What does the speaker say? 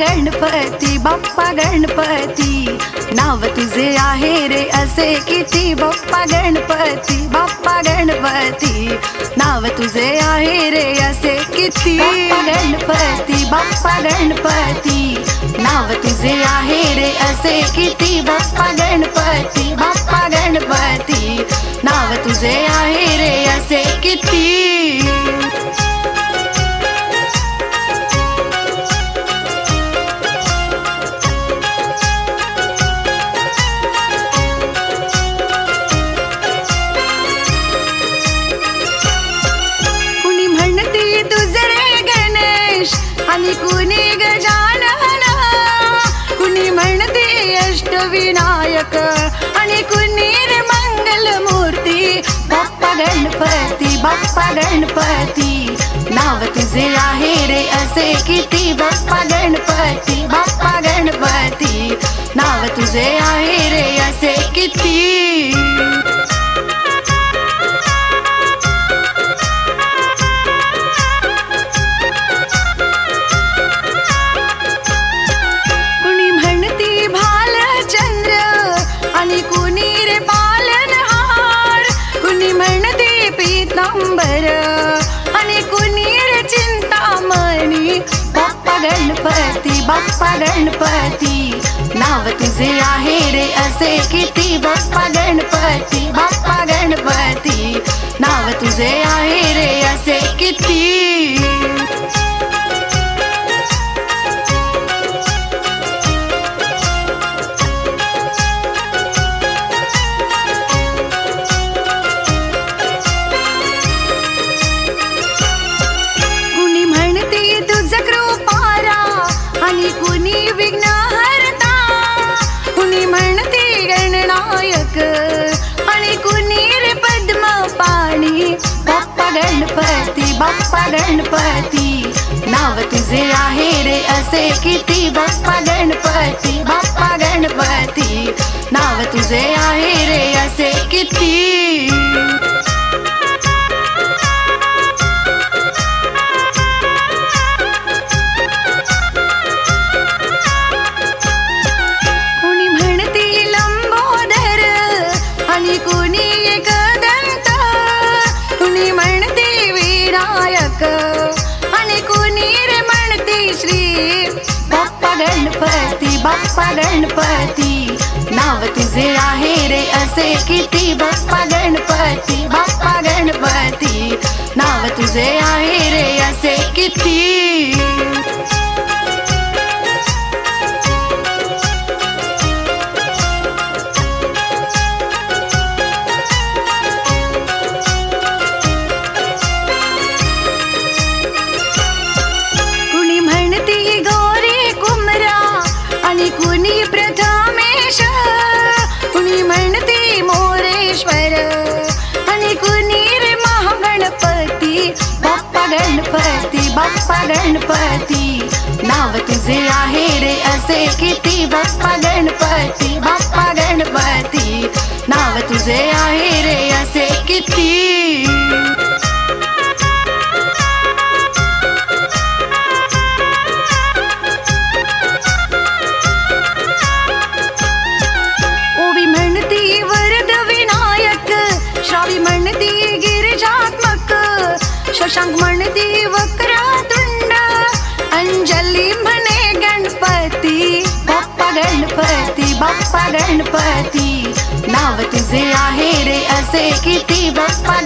गणपती बाप्पा गणपती, नाव तुझे आहे रे असे किती. बाप्पा गणपती बाप्पा गणपती, नाव तुझे आहे रे असे किती. बाप्पा गणपती बाप्पा गणपती, नाव तुझे आहे रे असे किती. बाप्पा गणपती बाप्पा गणपती, नाव तुझे आहे रे असे किती. आणि कुणी गजानन, कुणी म्हणते अष्टविनायक, आणि कुणी रे मंगलमूर्ती. बाप्पा गणपती बाप्पा गणपती, नाव तुझे आहे रे असे किती. बाप्पा गणपती बाप्पा गणपती, नाव तुझे आहे रे असे किती. आणि कुणी रे पालनहार, कुणी म्हणते पीतांबर, आणि कुणी रे चिंतामणी. बाप्पा गणपती बाप्पा गणपती, नाव तुझे आहे रे असे किती. बाप्पा गणपती बाप्पा गणपती, नाव तुझे आहे रे असे किती. आणि कुणी विघ्नहर्ता, कुणी म्हणते गणनायक, आणि कुणी रे पद्मपाणी. बाप्पा गणपती बाप्पा गणपती, नाव तुझे आहे रे असे किती. बाप्पा गणपती बाप्पा गणपती, नाव तुझे आहे रे असे किती. आणि कुणी एकदंत, कुणी म्हणते विनायक, आणि कुणी रे म्हणते श्री. बाप्पा गणपती बाप्पा गणपती, नाव तुझे आहे रे असे किती. बाप्पा गणपती बाप्पा गणपती, नाव तुझे आहे रे असे किती. आणि कुणी प्रथमेश, कुणी म्हणते मोरेश्वर, आणि कुणी रे महागणपती. बाप्पा गणपती बाप्पा गणपती, नाव तुझे आहे रे असे किती. बाप्पा गणपती बाप्पा गणपती, नाव तुझे आहे रे असे किती. श्रावी म्हणती गिरिजात्मक, शशांक म्हणती वक्रतुंड, अंजली म्हणे गणपती. बाप्पा गणपती बाप्पा गणपती, नाव तुझे आहे रे असे किती. बाप्पा